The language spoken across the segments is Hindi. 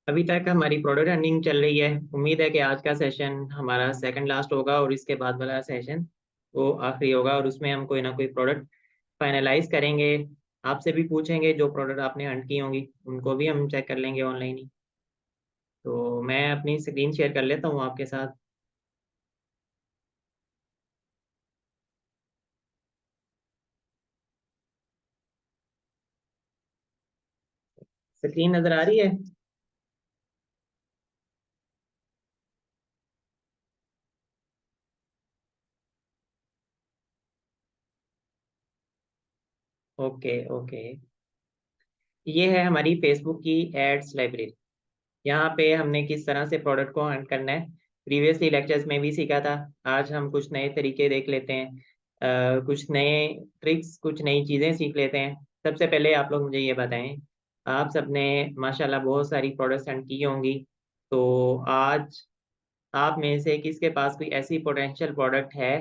अभी तक हमारी प्रोडक्ट रनिंग चल रही है। उम्मीद है कि आज का सेशन हमारा सेकंड लास्ट होगा और इसके बाद वाला सेशन वो आखिरी होगा और उसमें हम कोई ना कोई प्रोडक्ट फाइनलाइज करेंगे। आपसे भी पूछेंगे, जो प्रोडक्ट आपने हंट की होंगी उनको भी हम चेक कर लेंगे ऑनलाइन ही। तो मैं अपनी स्क्रीन शेयर कर लेता हूँ आपके साथ। स्क्रीन नज़र आ रही है? Okay okay. ये है हमारी फेसबुक की एड्स लाइब्रेरी। यहाँ पे हमने किस तरह से प्रोडक्ट को हंट करना है प्रीवियसली लेक्चर्स में भी सीखा था। आज हम कुछ नए तरीके देख लेते हैं, कुछ नए ट्रिक्स, कुछ नई चीज़ें सीख लेते हैं। सबसे पहले आप लोग मुझे ये बताएं, आप सबने माशाल्लाह बहुत सारी प्रोडक्ट्स हंट की होंगी। तो आज आप में से किसके पास कोई ऐसी पोटेंशियल प्रोडक्ट है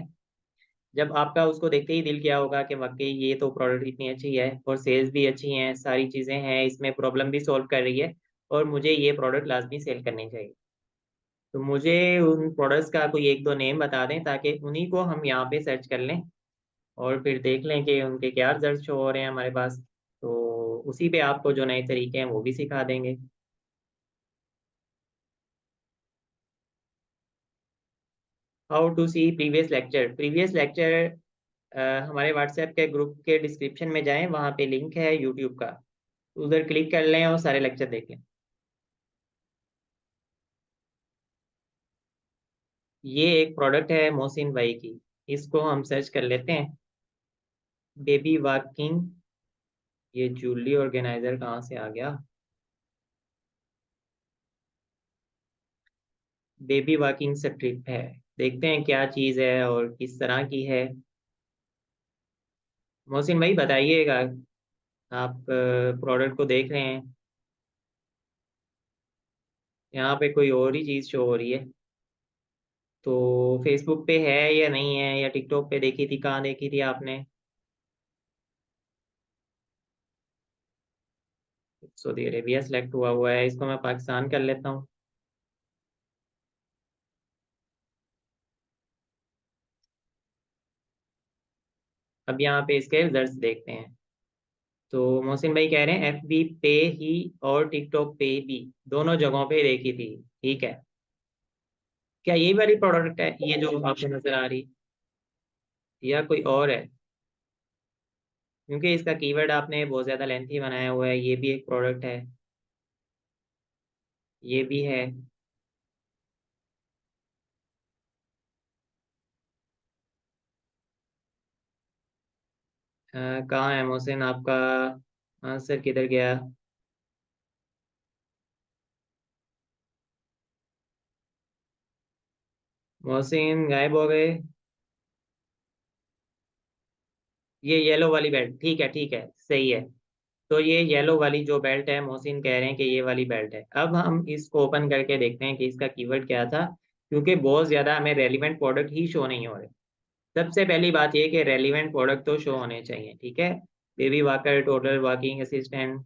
जब आपका उसको देखते ही दिल किया होगा कि वाकई ये तो प्रोडक्ट इतनी अच्छी है और सेल्स भी अच्छी हैं, सारी चीज़ें हैं, इसमें प्रॉब्लम भी सॉल्व कर रही है और मुझे ये प्रोडक्ट लाजमी सेल करनी चाहिए। तो मुझे उन प्रोडक्ट्स का कोई एक दो नेम बता दें ताकि उन्हीं को हम यहाँ पे सर्च कर लें और फिर देख लें कि उनके क्या रिजल्ट शो हो रहे हैं हमारे पास। तो उसी पे आपको जो नए तरीके हैं वो भी सिखा देंगे। How to see previous lecture. हमारे व्हाट्सएप के ग्रुप के डिस्क्रिप्शन में जाएं, वहाँ पे लिंक है यूट्यूब का, उधर क्लिक कर लें और सारे लेक्चर देखें। ये एक प्रोडक्ट है मोहसिन भाई की, इसको हम सर्च कर लेते हैं। बेबी वॉकिंग, ये जूलरी ऑर्गेनाइजर कहाँ से आ गया? बेबी वॉकिंग स्ट्रिप है। देखते हैं क्या चीज़ है और किस तरह की है। मोहसिन भाई बताइएगा, आप प्रोडक्ट को देख रहे हैं, यहाँ पे कोई और ही चीज़ शो हो रही है। तो फेसबुक पे है या नहीं है, या टिकटॉक पे देखी थी, कहाँ देखी थी आपने? सऊदी अरेबिया सेलेक्ट हुआ हुआ है, इसको मैं पाकिस्तान कर लेता हूँ। अब यहाँ पे इसके रिजल्ट्स देखते हैं। तो मोहसिन भाई कह रहे हैं एफबी पे ही और टिकटॉक पे भी, दोनों जगहों पे देखी थी। ठीक है, क्या यही वाली प्रोडक्ट है ये जो आपको नजर आ रही, या कोई और है? क्योंकि इसका कीवर्ड आपने बहुत ज्यादा लेंथी बनाया हुआ है। ये भी एक प्रोडक्ट है, ये भी है। कहाँ है मोहसिन आपका आंसर, किधर गया? मोहसिन गायब हो गए। ये येलो वाली बेल्ट, ठीक है ठीक है, सही है। तो ये येलो वाली जो बेल्ट है, मोहसिन कह रहे हैं कि ये वाली बेल्ट है। अब हम इसको ओपन करके देखते हैं कि इसका कीवर्ड क्या था, क्योंकि बहुत ज्यादा हमें रेलिवेंट प्रोडक्ट ही शो नहीं हो रहे। सबसे पहली बात ये कि रेलिवेंट प्रोडक्ट तो शो होने चाहिए, ठीक है। Baby walker, total walking assistant,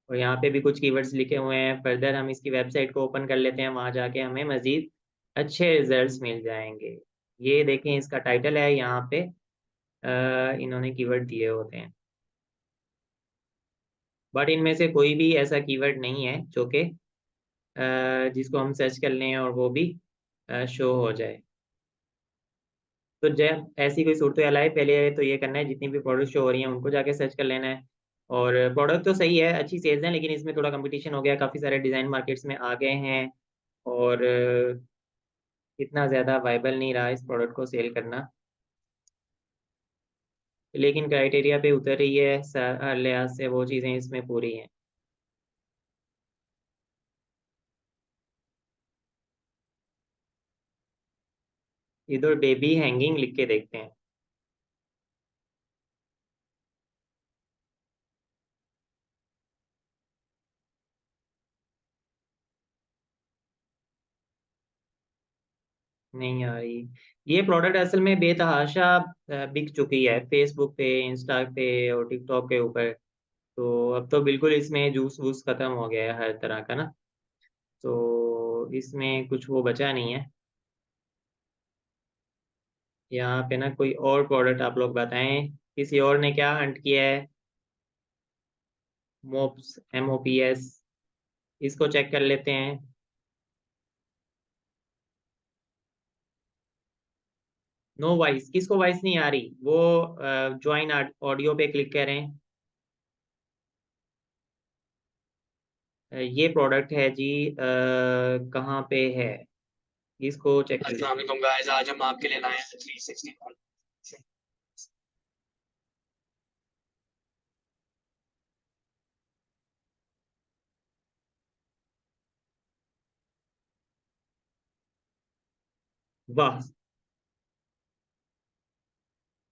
और यहाँ पे भी कुछ कीवर्ड्स लिखे हुए हैं। फर्दर हम इसकी वेबसाइट को ओपन कर लेते हैं, वहां जाके हमें मजीद अच्छे रिजल्ट्स मिल जाएंगे। ये देखें, इसका टाइटल है यहाँ पे, इन्होंने कीवर्ड दिए होते हैं, बट इनमें से कोई भी ऐसा कीवर्ड नहीं है जो कि जिसको हम सर्च कर लें और वो भी शो हो जाए। तो जब ऐसी कोई सूरत हाल आए, पहले तो ये करना है जितनी भी प्रोडक्ट शो हो रही हैं उनको जाके सर्च कर लेना है। और प्रोडक्ट तो सही है, अच्छी सेल्स है, लेकिन इसमें थोड़ा कंपटीशन हो गया, काफ़ी सारे डिज़ाइन मार्केट्स में आ गए हैं और इतना ज़्यादा वाइबल नहीं रहा इस प्रोडक्ट को सेल करना। लेकिन क्राइटेरिया पे उतर रही है, हर लिहाज से वो चीज़ें इसमें पूरी हैं। इधर बेबी हैंगिंग लिख के देखते हैं। नहीं आ रही। ये प्रोडक्ट असल में बेतहाशा बिक चुकी है फेसबुक पे, इंस्टा पे और टिकटॉक के ऊपर। तो अब तो बिल्कुल इसमें जूस वूस खत्म हो गया है हर तरह का ना। तो इसमें कुछ वो बचा नहीं है। यहाँ पे ना कोई और प्रोडक्ट आप लोग बताएं, किसी और ने क्या हंट किया है। मोप्स, MOPS, इसको चेक कर लेते हैं। नो वॉइस, किसको वॉइस नहीं आ रही? वो ज्वाइन ऑडियो पे क्लिक करें। ये प्रोडक्ट है जी, कहाँ पे है, इसको चेक करें। अस्सलाम वालेकुम गाइस, आज हम आपके लिए लाए हैं 360। वाह,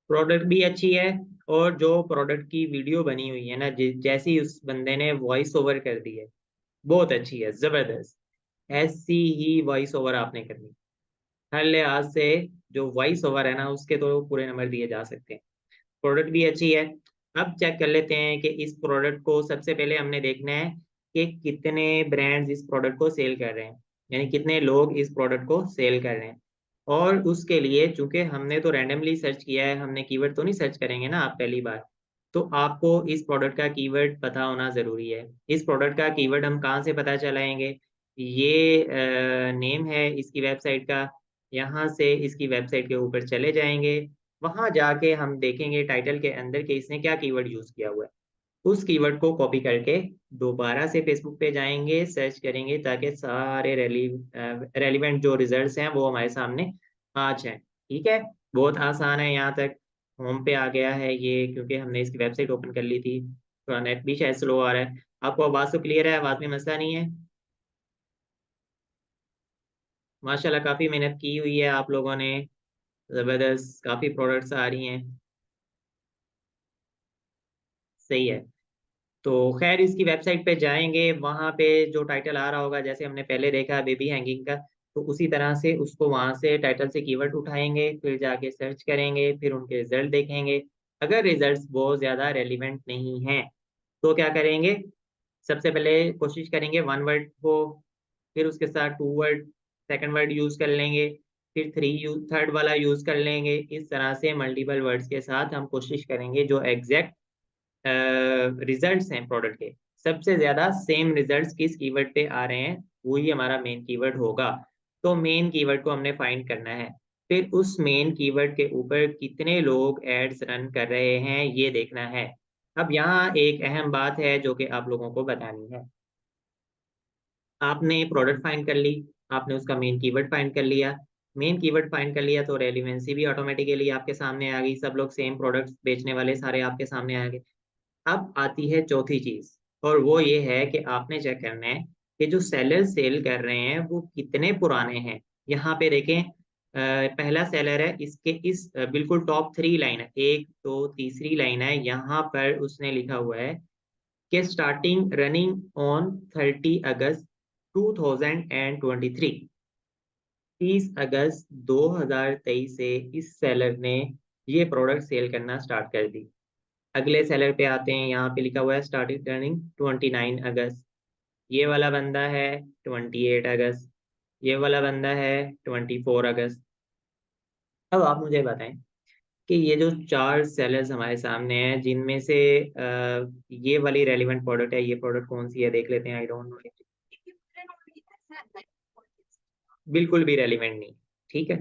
प्रोडक्ट भी अच्छी है। और जो प्रोडक्ट की वीडियो बनी हुई है ना, जैसी उस बंदे ने वॉइस ओवर कर दी है, बहुत अच्छी है, जबरदस्त। ऐसी ही वॉइस ओवर आपने करनी, हर लिहाज से। जो वॉइस ओवर है ना, उसके तो पूरे नंबर दिए जा सकते हैं। प्रोडक्ट भी अच्छी है। अब चेक कर लेते हैं कि इस प्रोडक्ट को सबसे पहले हमने देखना है कि कितने ब्रांड्स इस प्रोडक्ट को सेल कर रहे हैं, यानी कितने लोग इस प्रोडक्ट को सेल कर रहे हैं। और उसके लिए चूंकि हमने तो रैंडमली सर्च किया है, हमने कीवर्ड तो नहीं सर्च करेंगे ना आप पहली बार, तो आपको इस प्रोडक्ट का कीवर्ड पता होना जरूरी है। इस प्रोडक्ट का कीवर्ड हम कहाँ से पता चलाएंगे? ये नेम है इसकी वेबसाइट का, यहाँ से इसकी वेबसाइट के ऊपर चले जाएंगे। वहां जाके हम देखेंगे टाइटल के अंदर कि इसने क्या कीवर्ड यूज किया हुआ है। उस कीवर्ड को कॉपी करके दोबारा से फेसबुक पे जाएंगे, सर्च करेंगे, ताकि सारे रेलिवेंट जो रिजल्ट्स हैं वो हमारे सामने आ जाए। ठीक है, बहुत आसान है। यहाँ तक होम पे आ गया है ये, क्योंकि हमने इसकी वेबसाइट ओपन कर ली थी। थोड़ा नेट भी शायद स्लो आ रहा है। आपको आवाज तो क्लियर है? आवाज में मसला नहीं है? माशाल्लाह, काफी मेहनत की हुई है आप लोगों ने, जबरदस्त, काफी प्रोडक्ट्स आ रही हैं। सही है। तो खैर, इसकी वेबसाइट पे जाएंगे, वहां पे जो टाइटल आ रहा होगा, जैसे हमने पहले देखा बेबी हैंगिंग का, तो उसी तरह से उसको वहां से टाइटल से कीवर्ड उठाएंगे, फिर जाके सर्च करेंगे, फिर उनके रिजल्ट देखेंगे। अगर रिजल्ट्स बहुत ज्यादा रेलिवेंट नहीं हैं, तो क्या करेंगे? सबसे पहले कोशिश करेंगे वन वर्ड हो, फिर उसके साथ two word, second word use कर लेंगे, फिर थर्ड वाला यूज कर लेंगे। इस तरह से मल्टीपल वर्ड्स के साथ हम कोशिश करेंगे जो एग्जैक्ट रिजल्ट्स हैं प्रोडक्ट के, सबसे ज्यादा सेम रिजल्ट्स किस कीवर्ड पे आ रहे हैं, वही हमारा मेन कीवर्ड होगा। तो मेन कीवर्ड को हमने फाइंड करना है। फिर उस मेन कीवर्ड के ऊपर कितने लोग एड्स रन कर रहे हैं, ये देखना है। अब यहाँ एक अहम बात है जो कि आप लोगों को बतानी है। आपने प्रोडक्ट फाइंड कर ली, आपने उसका मेन कीवर्ड फाइंड कर लिया। मेन कीवर्ड फाइंड कर लिया तो रेलिवेंसी भी ऑटोमेटिकली आपके सामने आ गई, सब लोग सेम प्रोडक्ट्स बेचने वाले सारे आपके सामने आ गए। अब आती है चौथी चीज, और वो ये है कि आपने चेक करना है कि जो सेलर सेल कर रहे हैं वो कितने पुराने हैं। यहाँ पे देखें, पहला सेलर है, इसके इस बिल्कुल टॉप 3 लाइन है, एक दो तीसरी लाइन है, यहाँ पर उसने लिखा हुआ है कि स्टार्टिंग रनिंग ऑन 30 अगस्त 2023, 30 अगस्त 2023 से इस सेलर ने ये प्रोडक्ट सेल करना स्टार्ट कर दी। अगले सेलर पे आते हैं, यहाँ पे लिखा हुआ है स्टार्टिंग रनिंग 29 अगस्त। ये वाला बंदा है 28 अगस्त। ये वाला बंदा है 24 अगस्त। अब आप मुझे बताएं कि ये जो चार सेलर्स हमारे सामने हैं, जिनमें से ये वाली रेलिवेंट प्रोडक्ट है, ये प्रोडक्ट कौन सी है देख लेते हैं। आई डोंट नो, बिल्कुल भी रेलिवेंट नहीं। ठीक है,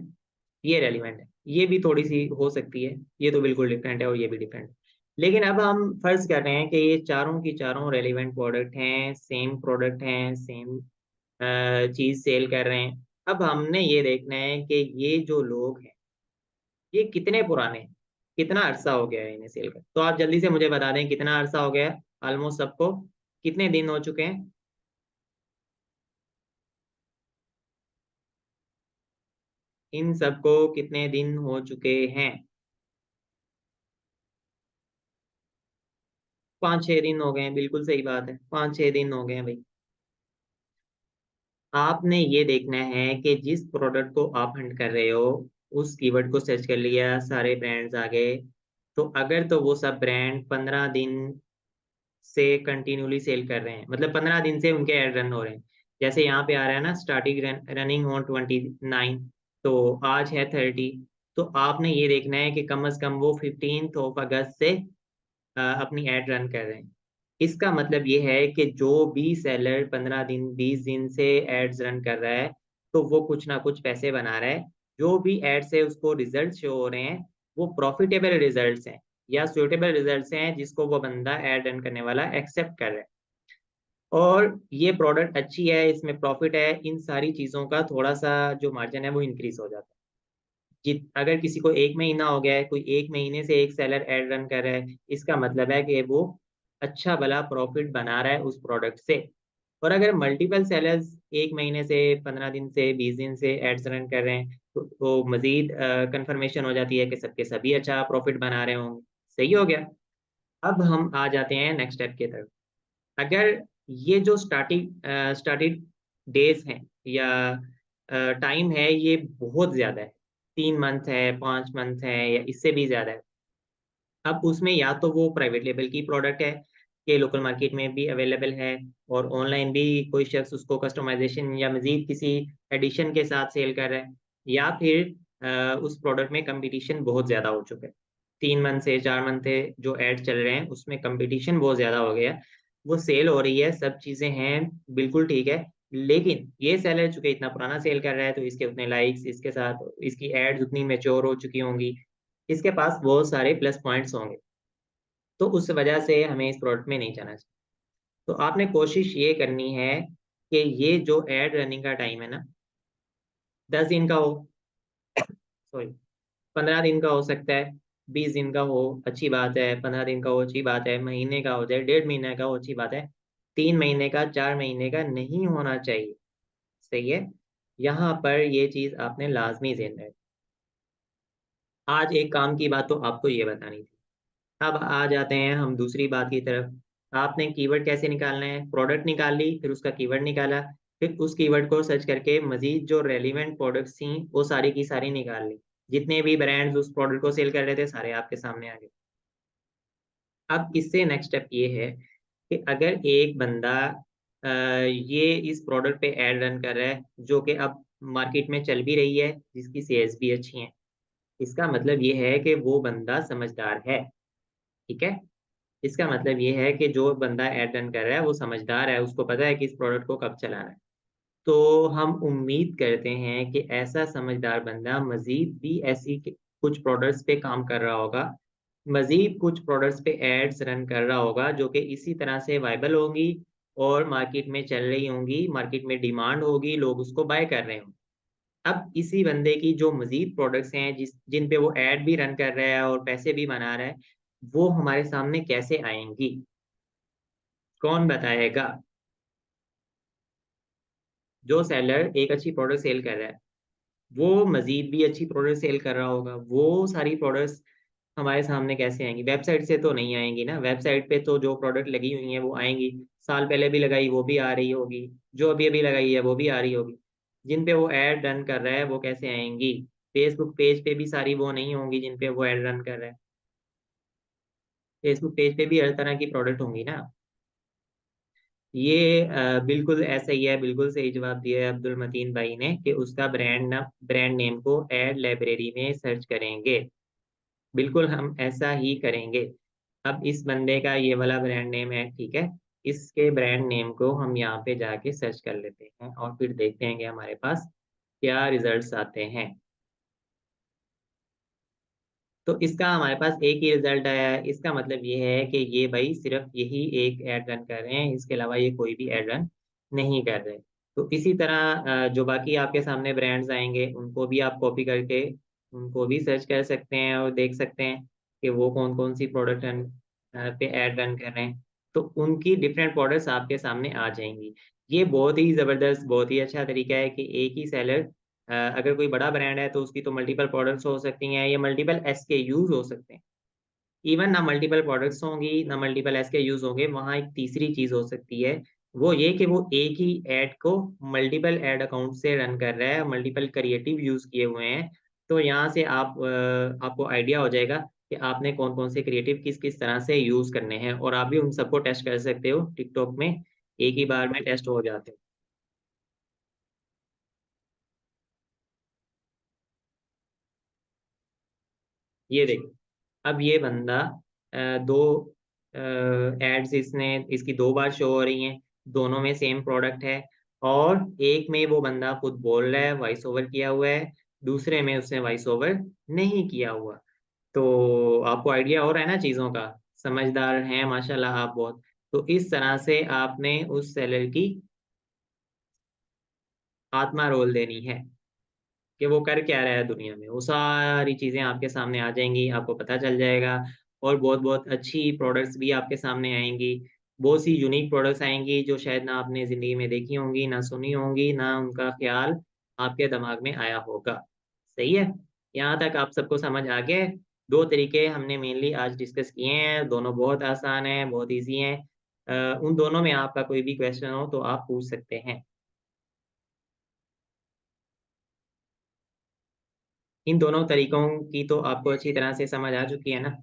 ये रेलिवेंट है, ये भी थोड़ी सी हो सकती है, ये तो बिल्कुल डिफरेंट है और ये भी डिफरेंट है। लेकिन अब हम फर्ज कर रहे हैं कि ये चारों की चारों रेलिवेंट प्रोडक्ट हैं, सेम प्रोडक्ट हैं, सेम चीज सेल कर रहे हैं। अब हमने ये देखना है कि ये जो लोग हैं, ये कितने पुराने हैं, कितना अरसा हो गया है इन्हें सेल कर। तो आप जल्दी से मुझे बता दें कितना अरसा हो गया है ऑलमोस्ट सबको, कितने दिन हो चुके हैं? इन सबको कितने दिन हो चुके हैं? 5-6 दिन हो गए हैं, बिल्कुल सही बात है, 5-6 दिन हो गए हैं भाई। आपने ये देखना है कि जिस प्रोडक्ट को आप हंट कर रहे हो, उस कीवर्ड को सर्च कर लिया, सारे ब्रांड्स आ गए, तो अगर तो वो सब ब्रांड 15 दिन से कंटिन्यूली सेल कर रहे हैं, मतलब 15 दिन से उनके एड रन हो रहे हैं, जैसे यहाँ पे आ रहा है ना, स्टार्टिंग रनिंग ऑन 29, तो आज है 30। तो आपने ये देखना है कि कम से कम वो 15 अगस्त से अपनी एड रन कर रहे हैं। इसका मतलब ये है कि जो भी सेलर 15 दिन 20 दिन से एड्स रन कर रहा है, तो वो कुछ ना कुछ पैसे बना रहा है। जो भी एड से उसको रिजल्ट शो हो रहे हैं, वो प्रॉफिटेबल रिजल्ट्स हैं या सुटेबल रिजल्ट्स हैं, जिसको वो बंदा एड रन करने वाला एक्सेप्ट कर रहा है। और ये प्रोडक्ट अच्छी है, इसमें प्रॉफिट है, इन सारी चीज़ों का थोड़ा सा जो मार्जिन है वो इंक्रीज हो जाता है। अगर किसी को 1 महीना हो गया है, कोई 1 महीने से एक सेलर एड रन कर रहा है, इसका मतलब है कि वो अच्छा भला प्रॉफिट बना रहा है उस प्रोडक्ट से। और अगर मल्टीपल सेलर्स 1 महीने से, 15 दिन से, 20 दिन से एड्स रन कर रहे हैं, तो मजीद कंफर्मेशन हो जाती है कि सबके सभी अच्छा प्रॉफिट बना रहे होंगे। सही हो गया। अब हम आ जाते हैं नेक्स्ट स्टेप की तरफ। अगर ये जो स्टार्टिंग डेज हैं या टाइम है, ये बहुत ज्यादा है, 3 मंथ है, 5 मंथ है, या इससे भी ज्यादा है, अब उसमें या तो वो प्राइवेट लेवल की प्रोडक्ट है कि लोकल मार्केट में भी अवेलेबल है, और ऑनलाइन भी कोई शख्स उसको कस्टमाइजेशन या मजीद किसी एडिशन के साथ सेल कर रहा है, या फिर उस प्रोडक्ट में कंपटीशन बहुत ज़्यादा हो चुका है। 3 मंथ से 4 मंथ से जो एड चल रहे हैं उसमें कंपटीशन बहुत ज़्यादा हो गया है। वो सेल हो रही है, सब चीज़ें हैं, बिल्कुल ठीक है, लेकिन ये सेलर चूंकि इतना पुराना सेल कर रहा है, तो इसके उतने लाइक्स, इसके साथ इसकी एड्स उतनी मैच्योर हो चुकी होंगी, इसके पास बहुत सारे प्लस पॉइंट्स होंगे, तो उस वजह से हमें इस प्रोडक्ट में नहीं जाना चाहिए। तो आपने कोशिश ये करनी है कि ये जो एड रनिंग का टाइम है ना, 10 दिन का हो, सॉरी, 15 दिन का हो सकता है, 20 दिन का हो अच्छी बात है, 15 दिन का हो अच्छी बात है, महीने का हो जाए, 1.5 महीने का हो अच्छी बात है, 3 महीने का, 4 महीने का नहीं होना चाहिए। सही है। यहाँ पर ये चीज आपने लाजमी ध्यान रखनी। आज एक काम की बात तो आपको ये बतानी थी। अब आ जाते हैं हम दूसरी बात की तरफ। आपने कीवर्ड कैसे निकालना है, प्रोडक्ट निकाल ली, फिर उसका कीवर्ड निकाला, फिर उस कीवर्ड को सर्च करके मजीद जो रेलिवेंट प्रोडक्ट्स थी वो सारी की सारी निकाल ली। जितने भी ब्रांड्स उस प्रोडक्ट को सेल कर रहे थे, सारे आपके सामने आ गए। अब इससे नेक्स्ट स्टेप ये है कि अगर एक बंदा ये इस प्रोडक्ट पे एड रन कर रहा है, जो कि अब मार्केट में चल भी रही है, जिसकी सेल्स भी अच्छी हैं, इसका मतलब ये है कि वो बंदा समझदार है। ठीक है। इसका मतलब ये है कि जो बंदा एड रन कर रहा है वो समझदार है, उसको पता है कि इस प्रोडक्ट को कब चलाना है। तो हम उम्मीद करते हैं कि ऐसा समझदार बंदा मजीद भी ऐसी कुछ प्रोडक्ट्स पे काम कर रहा होगा, मजीद कुछ प्रोडक्ट्स पे एड्स रन कर रहा होगा, जो कि इसी तरह से वाइबल होंगी और मार्केट में चल रही होंगी, मार्केट में डिमांड होगी, लोग उसको बाय कर रहे होंगे। अब इसी बंदे की जो मजीद प्रोडक्ट्स हैं जिन पे वो ऐड भी रन कर रहा है और पैसे भी बना रहा है, वो हमारे सामने कैसे आएंगी, कौन बताएगा। जो सेलर एक अच्छी प्रोडक्ट सेल कर रहा है, वो मजीद भी अच्छी प्रोडक्ट सेल कर रहा होगा, वो सारी प्रोडक्ट्स हमारे सामने कैसे आएंगी, वेबसाइट से तो नहीं आएंगी ना। वेबसाइट पे तो जो प्रोडक्ट लगी हुई है वो आएंगी, साल पहले भी लगाई वो भी आ रही होगी, जो अभी अभी लगाई है वो भी आ रही होगी। जिन पे वो ऐड रन कर रहा है वो कैसे आएंगी, फेसबुक पेज पे भी सारी वो नहीं होंगी जिन पे वो ऐड रन कर रहा है। फेसबुक पेज पे भी हर तरह की प्रोडक्ट होंगी ना। ये बिल्कुल ऐसा ही है, बिल्कुल सही जवाब दिया है अब्दुल मतीन भाई ने कि उसका ब्रांड नेम को एड लाइब्रेरी में सर्च करेंगे। बिल्कुल हम ऐसा ही करेंगे। अब इस बंदे का ये वाला ब्रांड नेम है, ठीक है, इसके ब्रांड नेम को हम यहाँ पे जाके सर्च कर लेते हैं और फिर देखते हैं कि हमारे पास क्या रिजल्ट्स आते हैं। तो इसका हमारे पास एक ही रिजल्ट आया है, इसका मतलब ये है कि ये भाई सिर्फ यही एक एड रन कर रहे हैं, इसके अलावा ये कोई भी एड रन नहीं कर रहे। तो इसी तरह जो बाकी आपके सामने ब्रांड्स आएंगे उनको भी आप कॉपी करके उनको भी सर्च कर सकते हैं और देख सकते हैं कि वो कौन कौन सी प्रोडक्ट रन पे एड रन कर रहे हैं। तो उनकी डिफरेंट प्रोडक्ट्स आपके सामने आ जाएंगी। ये बहुत ही ज़बरदस्त, बहुत ही अच्छा तरीका है कि एक ही सेलर, अगर कोई बड़ा ब्रांड है तो उसकी तो मल्टीपल प्रोडक्ट्स हो सकती हैं, या मल्टीपल एसकेयूज हो सकते हैं। इवन ना मल्टीपल प्रोडक्ट्स होंगी ना मल्टीपल एसकेयूज होंगे, वहाँ एक तीसरी चीज हो सकती है, वो ये कि वो एक ही ऐड को मल्टीपल ऐड अकाउंट से रन कर रहा है, मल्टीपल क्रिएटिव यूज किए हुए हैं। तो यहाँ से आपको आइडिया हो जाएगा कि आपने कौन कौन से क्रिएटिव किस किस तरह से यूज करने हैं, और आप भी उन सबको टेस्ट कर सकते हो टिकटॉक में, एक ही बार में टेस्ट हो जाते हैं। ये देखो, अब ये बंदा दो एड्स इसकी 2 बार शो हो रही हैं, दोनों में सेम प्रोडक्ट है, और एक में वो बंदा खुद बोल रहा है, वॉइस ओवर किया हुआ है, दूसरे में उसने वॉइस ओवर नहीं किया हुआ। तो आपको आइडिया हो रहा है ना चीज़ों का, समझदार हैं माशाल्लाह आप बहुत। तो इस तरह से आपने उस सेलर की आत्मा रोल देनी है कि वो कर क्या रहा है दुनिया में, वो सारी चीज़ें आपके सामने आ जाएँगी, आपको पता चल जाएगा, और बहुत-बहुत अच्छी प्रोडक्ट्स भी आपके सामने आएँगी। बहुत सी यूनिक प्रोडक्ट्स आएँगी जो शायद ना आपने ज़िंदगी में देखी होंगी, ना सुनी होंगी, ना उनका ख़्याल आपके दिमाग में आया होगा। सही है? यहाँ तक आप सबको समझ आ गया है? 2 तरीके हमने मेनली आज डिस्कस किए हैं, दोनों बहुत आसान हैं, बहुत ईज़ी हैं। उन दोनों में आपका कोई भी क्वेश्चन हो तो आप पूछ सकते हैं। इन दोनों तरीकों की तो आपको अच्छी तरह से समझ आ चुकी है ना?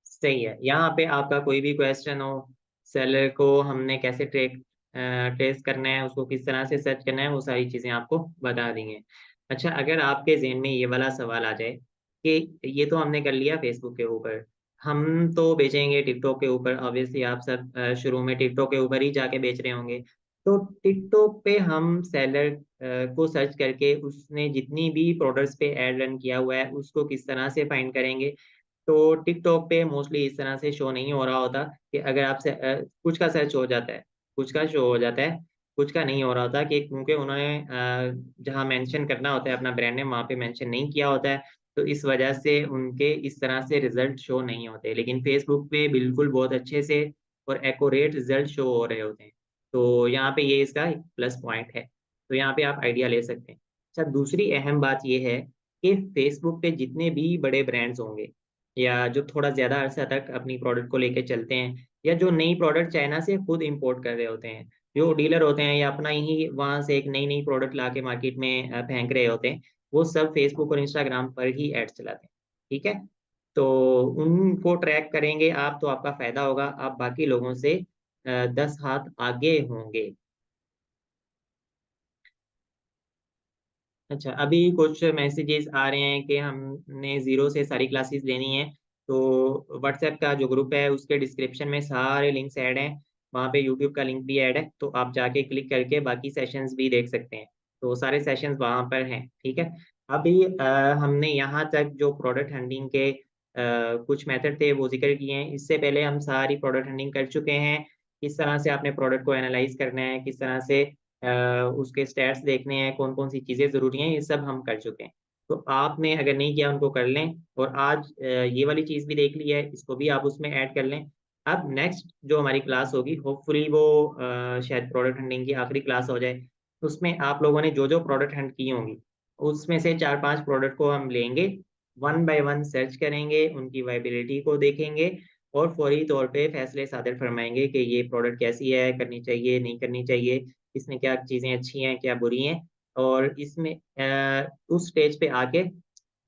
सही है। यहाँ पे आपका कोई भी क्वेश्चन हो, सेलर को हमने कैसे ट्रेस करना है, उसको किस तरह से सर्च करना है, वो सारी चीज़ें आपको बता दी हैं। अच्छा, अगर आपके ज़हन में ये वाला सवाल आ जाए कि ये तो हमने कर लिया फ़ेसबुक के ऊपर, हम तो बेचेंगे टिकटॉक के ऊपर, ऑब्वियसली आप सब शुरू में टिकटॉक के ऊपर ही जाके बेच रहे होंगे। तो टिकटॉक पे हम सेलर को सर्च करके उसने जितनी भी प्रोडक्ट्स पे ऐड रन किया हुआ है, उसको किस तरह से फाइंड करेंगे? तो टिकटॉक पे मोस्टली इस तरह से शो नहीं हो रहा होता कि अगर आपसे कुछ का सर्च हो जाता है, कुछ का शो हो जाता है, कुछ का नहीं हो रहा होता कि क्योंकि उन्होंने जहाँ मेंशन करना होता है अपना ब्रांड नेम वहाँ पे मेंशन नहीं किया होता है, तो इस वजह से उनके इस तरह से रिज़ल्ट शो नहीं होते। लेकिन फ़ेसबुक पे बिल्कुल बहुत अच्छे से और एक्यूरेट रिज़ल्ट शो हो रहे होते हैं। तो यहाँ पे ये इसका एक प्लस पॉइंट है। तो यहाँ पे आप आइडिया ले सकते हैं। अच्छा, दूसरी अहम बात ये है कि फ़ेसबुक पे जितने भी बड़े ब्रांड्स होंगे या जो थोड़ा ज़्यादा अरसा तक अपनी प्रोडक्ट को लेके चलते हैं, या जो नई प्रोडक्ट चाइना से खुद इम्पोर्ट कर रहे होते हैं, जो डीलर होते हैं या अपना ही वहाँ से एक नई-नई प्रोडक्ट लाके मार्केट में फेंक रहे होते हैं, वो सब फ़ेसबुक और इंस्टाग्राम पर ही एड्स चलाते हैं, ठीक है? तो उनको ट्रैक करेंगे आप तो आपका फ़ायदा होगा, आप बाकी लोगों से 10 हाथ आगे होंगे। अच्छा, अभी कुछ मैसेजेस आ रहे हैं कि हमने ज़ीरो से सारी क्लासेस लेनी है, तो व्हाट्सएप का जो ग्रुप है उसके डिस्क्रिप्शन में सारे लिंक्स ऐड हैं, वहाँ पे यूट्यूब का लिंक भी ऐड है, तो आप जाके क्लिक करके बाकी सेशंस भी देख सकते हैं। तो सारे सेशंस वहाँ पर हैं, ठीक है? अभी हमने यहाँ तक जो प्रोडक्ट हंटिंग के कुछ मेथड थे वो ज़िक्र किए हैं, इससे पहले हम सारी प्रोडक्ट हंटिंग कर चुके हैं, किस तरह से आपने प्रोडक्ट को एनालाइज़ करना है, किस तरह से उसके स्टैट्स देखने हैं, कौन-कौन सी चीज़ें ज़रूरी हैं, ये सब हम कर चुके हैं। तो आपने अगर नहीं किया उनको कर लें, और आज ये वाली चीज़ भी देख ली है, इसको भी आप उसमें ऐड कर लें। अब नेक्स्ट जो हमारी क्लास होगी होपफुली वो शायद प्रोडक्ट हंटिंग की आखिरी क्लास हो जाए। उसमें आप लोगों ने जो-जो प्रोडक्ट हंट की होंगी, उसमें से 4-5 प्रोडक्ट को हम लेंगे, वन बाय वन सर्च करेंगे, उनकी वायबिलिटी को देखेंगे और फौरी तौर पे फैसले सादर फरमाएँगे कि ये प्रोडक्ट कैसी है, करनी चाहिए, नहीं करनी चाहिए, इसमें क्या चीज़ें अच्छी हैं, क्या बुरी हैं, और इसमें उस स्टेज पे आके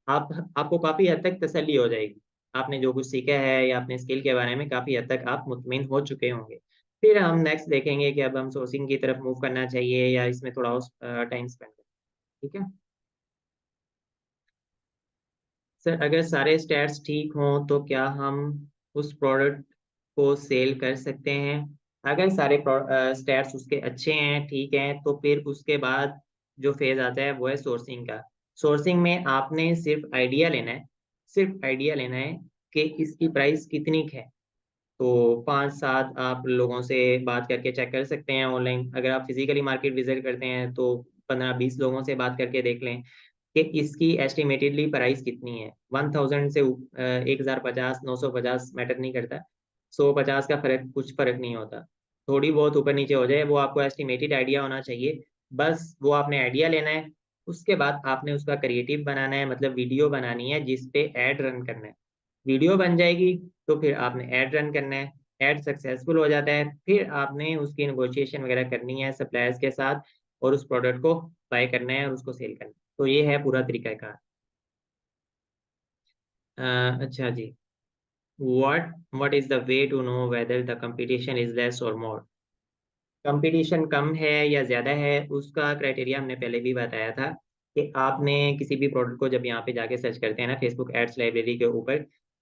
आप आपको काफ़ी हद तक तसल्ली हो जाएगी। आपने जो कुछ सीखा है या अपने स्किल के बारे में काफ़ी हद तक आप मुत्तमिन हो चुके होंगे। फिर हम नेक्स्ट देखेंगे कि अब हम सोर्सिंग की तरफ मूव करना चाहिए या इसमें थोड़ा और टाइम स्पेंड करना, ठीक है? सर, अगर सारे स्टैट्स ठीक हों, तो क्या हम उस प्रोडक्ट को सेल कर सकते हैं? अगर सारे स्टैट्स उसके अच्छे हैं, ठीक हैं, तो फिर उसके बाद जो फ़ेज़ आता है, वो है सोर्सिंग का। सोर्सिंग में आपने सिर्फ़ आइडिया लेना है कि इसकी प्राइस कितनी है। तो 5-7 आप लोगों से बात करके चेक कर सकते हैं ऑनलाइन। अगर आप फिज़िकली मार्केट विज़िट करते हैं, तो 15-20 लोगों से बात करके देख लें कि इसकी एस्टिमेटेडली प्राइस कितनी है? 1000 से 1050, 950 मैटर नहीं करता। 100-50 का कुछ फ़र्क नहीं होता। थोड़ी बहुत ऊपर-नीचे हो जाए, वो आपको एस्टिमेटेड आइडिया होना चाहिए। बस वो आपने आइडिया लेना है, उसके बाद आपने उसका क्रिएटिव बनाना है, मतलब वीडियो बनानी है जिस पे ऐड रन करना है। वीडियो बन जाएगी, तो फिर आपने ऐड रन करना है। ऐड सक्सेसफुल हो जाता है, फिर आपने उसकी नेगोशिएशन वगैरह करनी है सप्लायर्स के साथ, और उस प्रोडक्ट को बाय करना है और उसको सेल करना है। तो ये है पूरा तरीक़ाकार। अच्छा जी, what what is the way to know whether the competition is less और मोर? कंपटीशन कम है या ज़्यादा है, उसका क्राइटेरिया हमने पहले भी बताया था कि आपने किसी भी प्रोडक्ट को जब यहाँ पे जाके सर्च करते हैं ना फेसबुक एड्स लाइब्रेरी के ऊपर,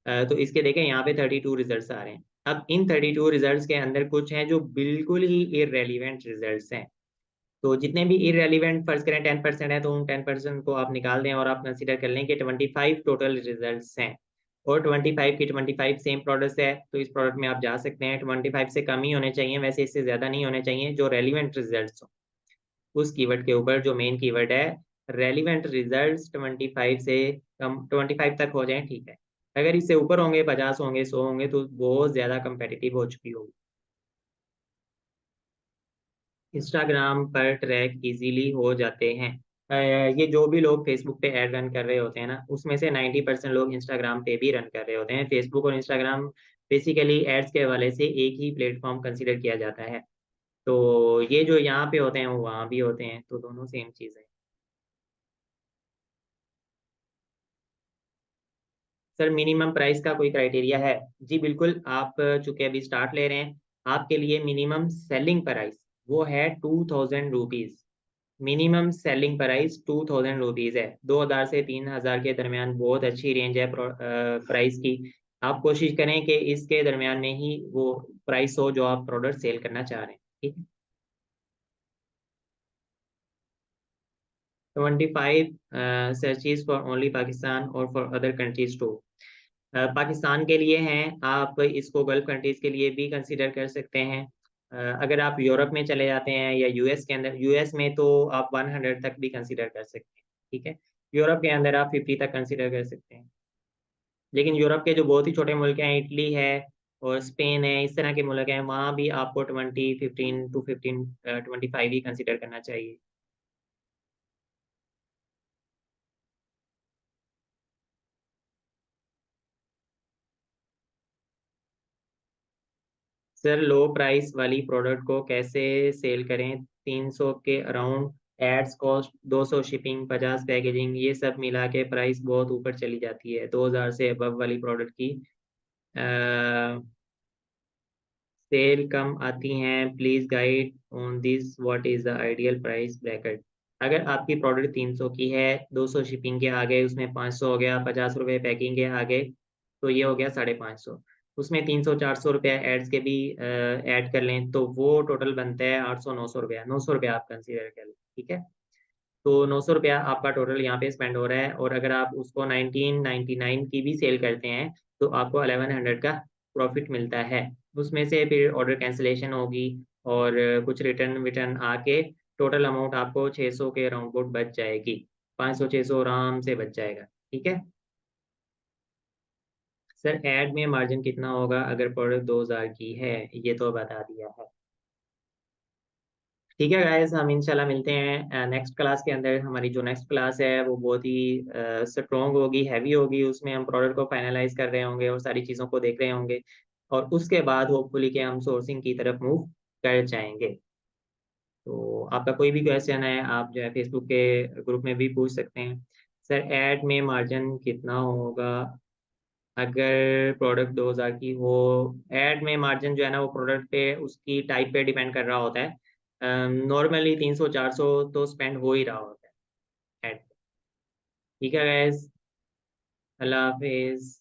तो इसके देखें यहाँ पे 32 रिजल्ट्स आ रहे हैं। अब इन 32 रिजल्ट्स के अंदर कुछ हैं जो बिल्कुल ही इररेलीवेंट रिजल्ट्स हैं। तो जितने भी इररेलीवेंट फर्ज करें 10% है, तो उन 10% को आप निकाल दें और आप कंसिडर कर लें कि 25 टोटल रिजल्ट्स हैं। और 25 की 25 सेम प्रोडक्ट्स है, तो इस प्रोडक्ट में आप जा सकते हैं। 25 से कम ही होने चाहिए, वैसे इससे ज़्यादा नहीं होने चाहिए, जो रेलिवेंट रिजल्ट्स हो उस कीवर्ड के ऊपर। जो मेन कीवर्ड है रेलिवेंट रिजल्ट्स 25 से कम, 25 तक हो जाए, ठीक है। अगर इससे ऊपर होंगे, 50 होंगे, 100 होंगे, तो बहुत ज़्यादा कंपेटिटिव हो चुकी होगी। इंस्टाग्राम पर ट्रैक इजीली हो जाते हैं। ये जो भी लोग फेसबुक पे ऐड रन कर रहे होते हैं ना, उसमें से 90% लोग इंस्टाग्राम पे भी रन कर रहे होते हैं। फेसबुक और इंस्टाग्राम बेसिकली एड्स के हवाले से एक ही प्लेटफॉर्म कंसिडर किया जाता है। तो ये जो यहाँ पे होते हैं वो वहाँ भी होते हैं, तो दोनों सेम चीज़ है। सर मिनिमम प्राइस का कोई क्राइटेरिया है? जी बिल्कुल। आप चूंकि अभी स्टार्ट ले रहे हैं, आपके लिए मिनिमम सेलिंग प्राइस वो है 2000 rupees. Minimum selling price 2000 rupees है। 2000 से 3000 के दरमियान बहुत अच्छी रेंज है प्राइस की। आप कोशिश करें कि इसके दरमियान में ही वो प्राइस हो जो आप प्रोडक्ट सेल करना चाह रहे हैं, ठीक है। 25 सर्चेज फॉर ओनली पाकिस्तान और for other countries too. Pakistan के लिए हैं, आप इसको गल्फ कंट्रीज के लिए भी कंसीडर कर सकते हैं। अगर आप यूरोप में चले जाते हैं या यूएस के अंदर, यूएस में तो आप 100 तक भी कंसीडर कर सकते हैं, ठीक है। यूरोप के अंदर आप 50 तक कंसीडर कर सकते हैं। लेकिन यूरोप के जो बहुत ही छोटे मुल्क हैं, इटली है और स्पेन है, इस तरह के मुल्क हैं, वहाँ भी आपको 25 ही कंसीडर करना चाहिए। सर लो प्राइस वाली प्रोडक्ट को कैसे सेल करें? 300 के around ads cost, 200 shipping, 50 packaging, ये सब मिला के प्राइस बहुत ऊपर चली जाती है। 2000 से अबव वाली प्रोडक्ट की सेल कम आती हैं। Please guide on this, what is the ideal price bracket? अगर आपकी प्रोडक्ट 300 की है, 200 शिपिंग के आ गए, उसमें 500 हो गया, 50 रुपये पैकिंग के आ गए, तो ये हो गया 550। उसमें 300-400 रुपया एड्स के भी ऐड कर लें, तो वो टोटल बनता है 800-900 रुपया। 900 रुपया आप कंसिडर कर लें, ठीक है। तो 900 रुपया आपका टोटल यहाँ पे स्पेंड हो रहा है। और अगर आप उसको 1999 की भी सेल करते हैं, तो आपको 1100 का प्रॉफिट मिलता है। उसमें से फिर ऑर्डर कैंसिलेशन होगी और कुछ रिटर्न विटर्न आके टोटल अमाउंट आपको 600 के अराउंड बोट बच जाएगी। 500-600 आराम से बच जाएगा, ठीक है। सर ऐड में मार्जिन कितना होगा अगर प्रोडक्ट 2000 की है? ये तो बता दिया है। ठीक है गाइस, हम इंशाल्लाह मिलते हैं नेक्स्ट क्लास के अंदर। हमारी जो नेक्स्ट क्लास है वो बहुत ही स्ट्रॉन्ग होगी, हैवी होगी। उसमें हम प्रोडक्ट को फाइनलाइज कर रहे होंगे और सारी चीज़ों को देख रहे होंगे, और उसके बाद होपफुली कि हम सोर्सिंग की तरफ मूव कर जाएंगे। तो आपका कोई भी क्वेश्चन है, आप जो है फेसबुक के ग्रुप में भी पूछ सकते हैं। सर ऐड में मार्जिन कितना होगा अगर प्रोडक्ट 2000 की हो? ऐड में मार्जिन जो है ना, वो प्रोडक्ट पे, उसकी टाइप पे डिपेंड कर रहा होता है। नॉर्मली 300-400 तो स्पेंड हो ही रहा होता है ऐड। ठीक है गैस, अल्लाह हाफिज।